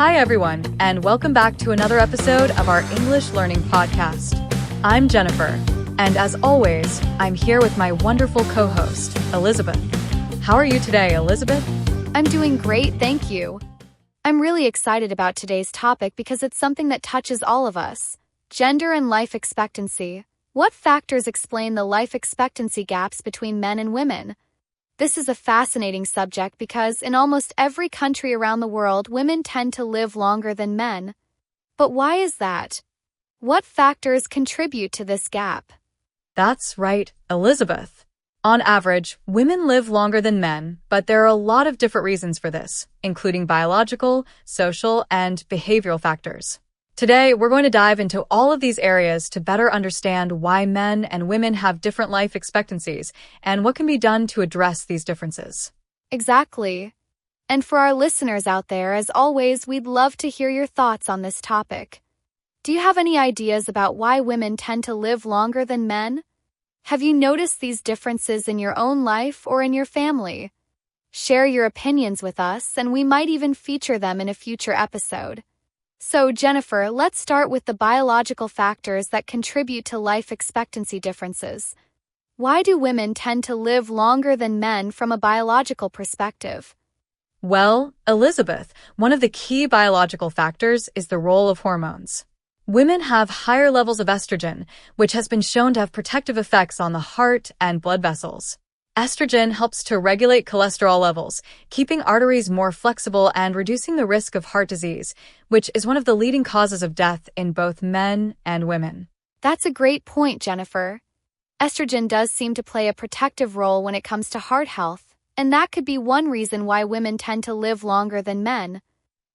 Hi everyone, and welcome back to another episode of our English Learning podcast. I'm Jennifer, and as always, I'm here with my wonderful co-host, Elizabeth. How are you today, Elizabeth? I'm doing great, thank you. I'm really excited about today's topic because it's something that touches all of us. Gender and life expectancy. What factors explain the life expectancy gaps between men and women? This is a fascinating subject because in almost every country around the world, women tend to live longer than men. But why is that? What factors contribute to this gap? That's right, Elizabeth. On average, women live longer than men, but there are a lot of different reasons for this, including biological, social, and behavioral factors. Today, we're going to dive into all of these areas to better understand why men and women have different life expectancies and what can be done to address these differences. Exactly. And for our listeners out there, as always, we'd love to hear your thoughts on this topic. Do you have any ideas about why women tend to live longer than men? Have you noticed these differences in your own life or in your family? Share your opinions with us, and we might even feature them in a future episode. So, Jennifer, let's start with the biological factors that contribute to life expectancy differences. Why do women tend to live longer than men from a biological perspective? Well, Elizabeth, one of the key biological factors is the role of hormones. Women have higher levels of estrogen, which has been shown to have protective effects on the heart and blood vessels. Estrogen helps to regulate cholesterol levels, keeping arteries more flexible and reducing the risk of heart disease, which is one of the leading causes of death in both men and women. That's a great point, Jennifer. Estrogen does seem to play a protective role when it comes to heart health, and that could be one reason why women tend to live longer than men.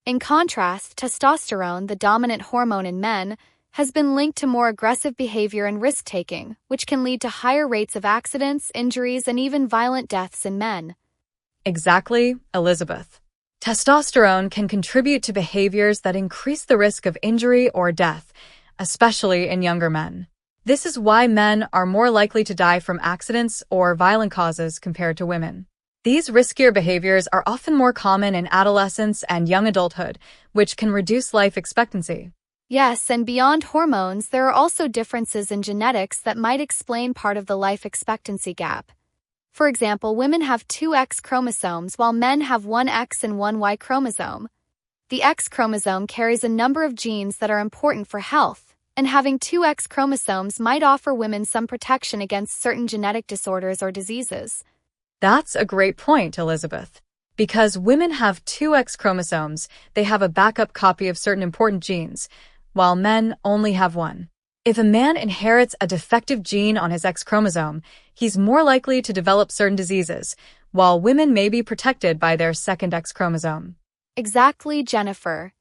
In contrast, testosterone, the dominant hormone in men, has been linked to more aggressive behavior and risk-taking, which can lead to higher rates of accidents, injuries, and even violent deaths in men. Exactly, Elizabeth. Testosterone can contribute to behaviors that increase the risk of injury or death, especially in younger men. This is why men are more likely to die from accidents or violent causes compared to women. These riskier behaviors are often more common in adolescence and young adulthood, which can reduce life expectancy. Yes, and beyond hormones, there are also differences in genetics that might explain part of the life expectancy gap. For example, women have 2 X chromosomes while men have 1 X and 1 Y chromosome. The X chromosome carries a number of genes that are important for health, and having 2 X chromosomes might offer women some protection against certain genetic disorders or diseases. That's a great point, Elizabeth. Because women have 2 X chromosomes, they have a backup copy of certain important genes, while men only have 1. If a man inherits a defective gene on his X chromosome, he's more likely to develop certain diseases, while women may be protected by their second X chromosome. Exactly, Jennifer.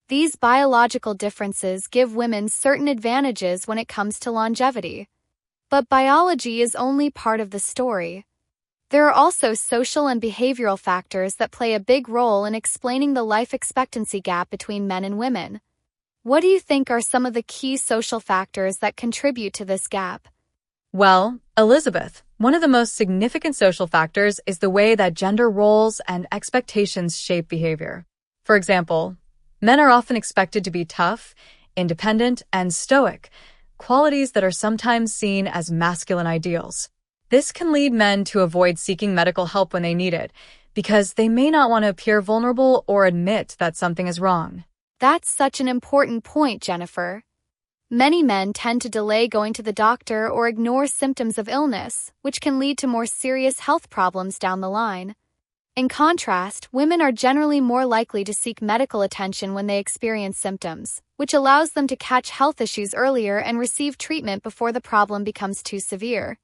These biological differences give women certain advantages when it comes to longevity. But biology is only part of the story. There are also social and behavioral factors that play a big role in explaining the life expectancy gap between men and women. What do you think are some of the key social factors that contribute to this gap? Well, Elizabeth, one of the most significant social factors is the way that gender roles and expectations shape behavior. For example, men are often expected to be tough, independent, and stoic, qualities that are sometimes seen as masculine ideals. This can lead men to avoid seeking medical help when they need it, because they may not want to appear vulnerable or admit that something is wrong. That's such an important point, Jennifer. Many men tend to delay going to the doctor or ignore symptoms of illness, which can lead to more serious health problems down the line. In contrast, women are generally more likely to seek medical attention when they experience symptoms, which allows them to catch health issues earlier and receive treatment before the problem becomes too severe.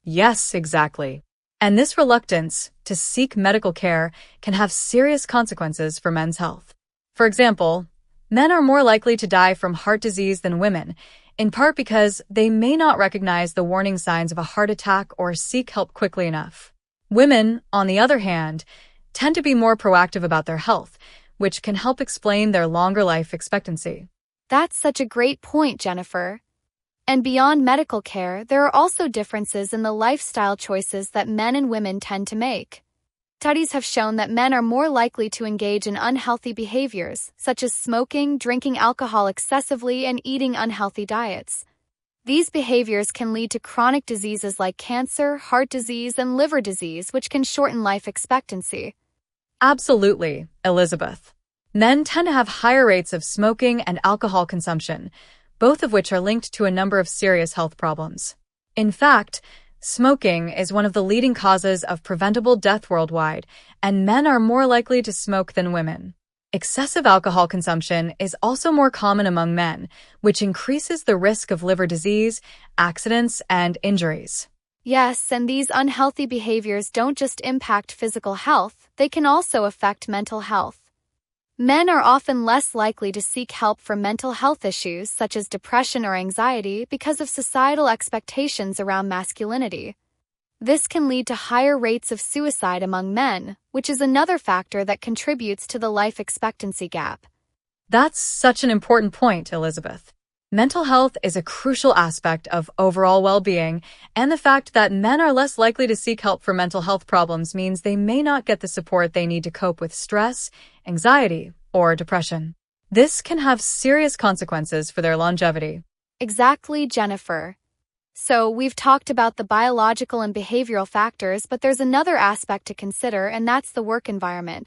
Yes, exactly. And this reluctance to seek medical care can have serious consequences for men's health. For example, men are more likely to die from heart disease than women, in part because they may not recognize the warning signs of a heart attack or seek help quickly enough. Women, on the other hand, tend to be more proactive about their health, which can help explain their longer life expectancy. That's such a great point, Jennifer. And beyond medical care, there are also differences in the lifestyle choices that men and women tend to make. Studies have shown that men are more likely to engage in unhealthy behaviors, such as smoking, drinking alcohol excessively, and eating unhealthy diets. These behaviors can lead to chronic diseases like cancer, heart disease, and liver disease, which can shorten life expectancy. Absolutely, Elizabeth. Men tend to have higher rates of smoking and alcohol consumption, both of which are linked to a number of serious health problems. In fact, smoking is one of the leading causes of preventable death worldwide, and men are more likely to smoke than women. Excessive alcohol consumption is also more common among men, which increases the risk of liver disease, accidents, and injuries. Yes, and these unhealthy behaviors don't just impact physical health, they can also affect mental health. Men are often less likely to seek help for mental health issues such as depression or anxiety because of societal expectations around masculinity. This can lead to higher rates of suicide among men, which is another factor that contributes to the life expectancy gap. That's such an important point, Elizabeth. Mental health is a crucial aspect of overall well-being, and the fact that men are less likely to seek help for mental health problems means they may not get the support they need to cope with stress, anxiety, or depression. This can have serious consequences for their longevity. Exactly, Jennifer. So, we've talked about the biological and behavioral factors, but there's another aspect to consider, and that's the work environment.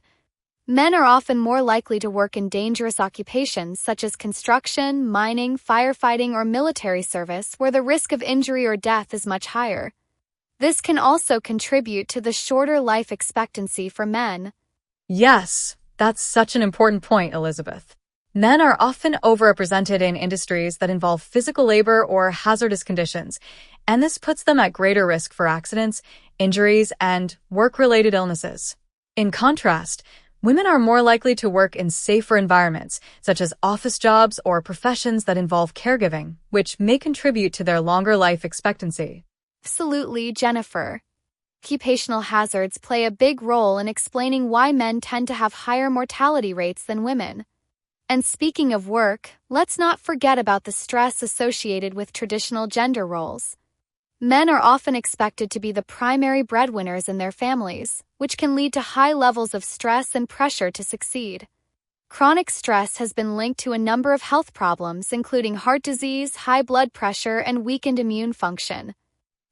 Men are often more likely to work in dangerous occupations such as construction, mining, firefighting, or military service, where the risk of injury or death is much higher. This can also contribute to the shorter life expectancy for men. Yes, that's such an important point, Elizabeth. Men are often overrepresented in industries that involve physical labor or hazardous conditions, and this puts them at greater risk for accidents, injuries, and work-related illnesses. In contrast, women are more likely to work in safer environments, such as office jobs or professions that involve caregiving, which may contribute to their longer life expectancy. Absolutely, Jennifer. Occupational hazards play a big role in explaining why men tend to have higher mortality rates than women. And speaking of work, let's not forget about the stress associated with traditional gender roles. Men are often expected to be the primary breadwinners in their families, which can lead to high levels of stress and pressure to succeed. Chronic stress has been linked to a number of health problems, including heart disease, high blood pressure, and weakened immune function.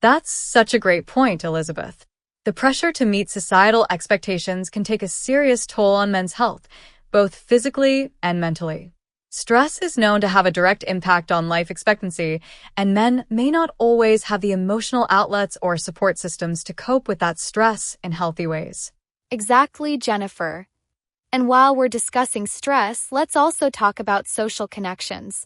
That's such a great point, Elizabeth. The pressure to meet societal expectations can take a serious toll on men's health, both physically and mentally. Stress is known to have a direct impact on life expectancy, and men may not always have the emotional outlets or support systems to cope with that stress in healthy ways. Exactly, Jennifer. And while we're discussing stress, let's also talk about social connections.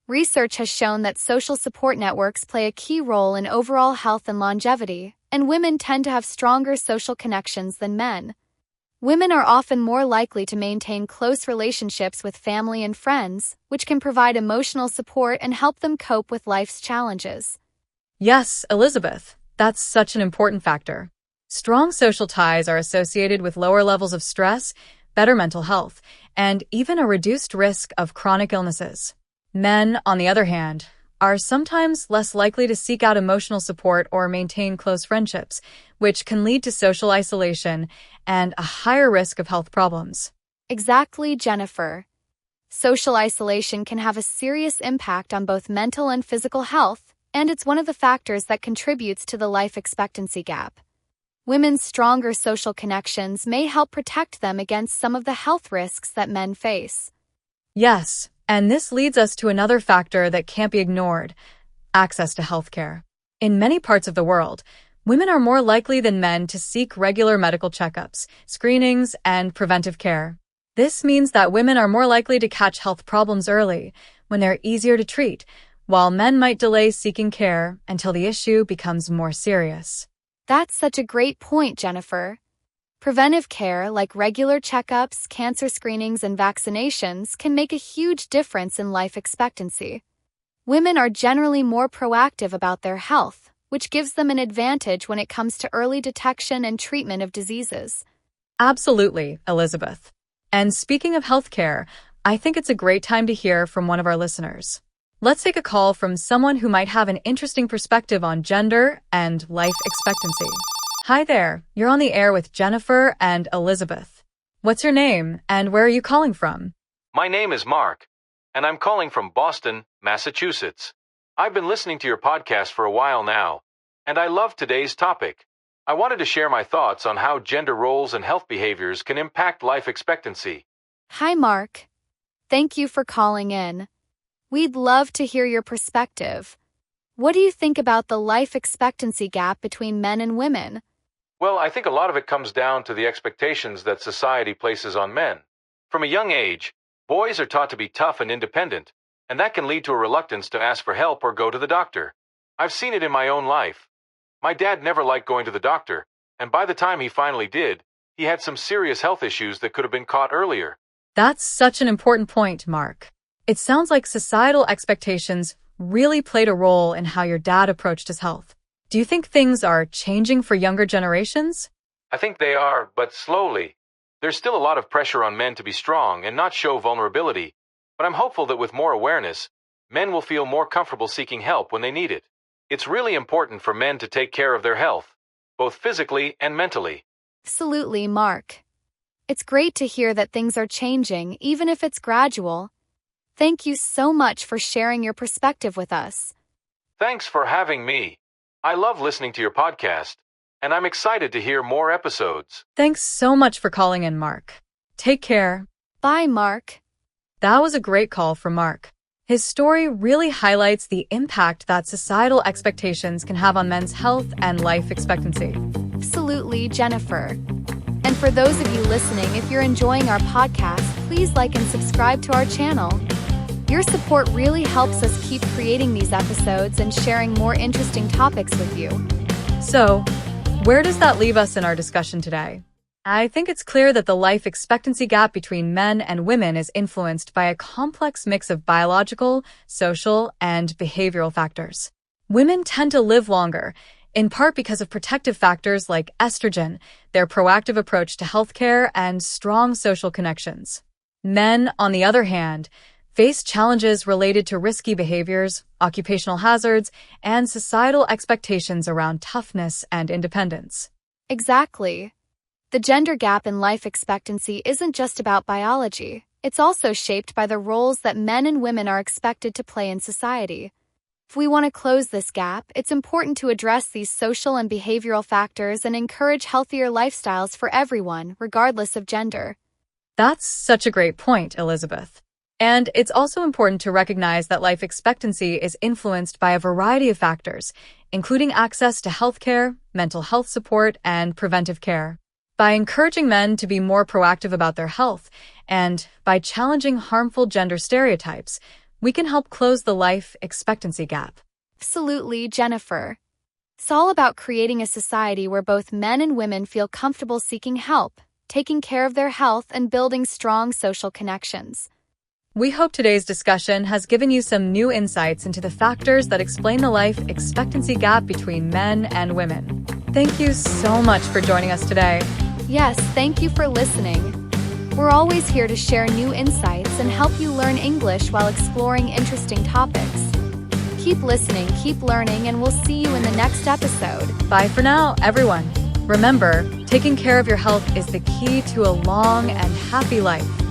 Research has shown that social support networks play a key role in overall health and longevity, and women tend to have stronger social connections than men. Women are often more likely to maintain close relationships with family and friends, which can provide emotional support and help them cope with life's challenges. Yes, Elizabeth, that's such an important factor. Strong social ties are associated with lower levels of stress, better mental health, and even a reduced risk of chronic illnesses. Men, on the other hand, are sometimes less likely to seek out emotional support or maintain close friendships, which can lead to social isolation and a higher risk of health problems. Exactly, Jennifer. Social isolation can have a serious impact on both mental and physical health, and it's one of the factors that contributes to the life expectancy gap. Women's stronger social connections may help protect them against some of the health risks that men face. Yes, and this leads us to another factor that can't be ignored: access to healthcare. In many parts of the world, women are more likely than men to seek regular medical checkups, screenings, and preventive care. This means that women are more likely to catch health problems early, when they're easier to treat, while men might delay seeking care until the issue becomes more serious. That's such a great point, Jennifer. Preventive care, like regular checkups, cancer screenings, and vaccinations, can make a huge difference in life expectancy. Women are generally more proactive about their health, which gives them an advantage when it comes to early detection and treatment of diseases. Absolutely, Elizabeth. And speaking of healthcare, I think it's a great time to hear from one of our listeners. Let's take a call from someone who might have an interesting perspective on gender and life expectancy. Hi there, you're on the air with Jennifer and Elizabeth. What's your name and where are you calling from? My name is Mark, and I'm calling from Boston, Massachusetts. I've been listening to your podcast for a while now, and I love today's topic. I wanted to share my thoughts on how gender roles and health behaviors can impact life expectancy. Hi, Mark. Thank you for calling in. We'd love to hear your perspective. What do you think about the life expectancy gap between men and women? Well, I think a lot of it comes down to the expectations that society places on men. From a young age, boys are taught to be tough and independent, and that can lead to a reluctance to ask for help or go to the doctor. I've seen it in my own life. My dad never liked going to the doctor, and by the time he finally did, he had some serious health issues that could have been caught earlier. That's such an important point, Mark. It sounds like societal expectations really played a role in how your dad approached his health. Do you think things are changing for younger generations? I think they are, but slowly. There's still a lot of pressure on men to be strong and not show vulnerability, but I'm hopeful that with more awareness, men will feel more comfortable seeking help when they need it. It's really important for men to take care of their health, both physically and mentally. Absolutely, Mark. It's great to hear that things are changing, even if it's gradual. Thank you so much for sharing your perspective with us. Thanks for having me. I love listening to your podcast, and I'm excited to hear more episodes. Thanks so much for calling in, Mark. Take care. Bye, Mark. That was a great call from Mark. His story really highlights the impact that societal expectations can have on men's health and life expectancy. Absolutely, Jennifer. And for those of you listening, if you're enjoying our podcast, please like and subscribe to our channel. Your support really helps us keep creating these episodes and sharing more interesting topics with you. So, where does that leave us in our discussion today? I think it's clear that the life expectancy gap between men and women is influenced by a complex mix of biological, social, and behavioral factors. Women tend to live longer, in part because of protective factors like estrogen, their proactive approach to healthcare, and strong social connections. Men, on the other hand, face challenges related to risky behaviors, occupational hazards, and societal expectations around toughness and independence. Exactly. The gender gap in life expectancy isn't just about biology. It's also shaped by the roles that men and women are expected to play in society. If we want to close this gap, it's important to address these social and behavioral factors and encourage healthier lifestyles for everyone, regardless of gender. That's such a great point, Elizabeth. And it's also important to recognize that life expectancy is influenced by a variety of factors, including access to healthcare, mental health support, and preventive care. By encouraging men to be more proactive about their health, and by challenging harmful gender stereotypes, we can help close the life expectancy gap. Absolutely, Jennifer. It's all about creating a society where both men and women feel comfortable seeking help, taking care of their health, and building strong social connections. We hope today's discussion has given you some new insights into the factors that explain the life expectancy gap between men and women. Thank you so much for joining us today. Yes, thank you for listening. We're always here to share new insights and help you learn English while exploring interesting topics. Keep listening, keep learning, and we'll see you in the next episode. Bye for now, everyone. Remember, taking care of your health is the key to a long and happy life.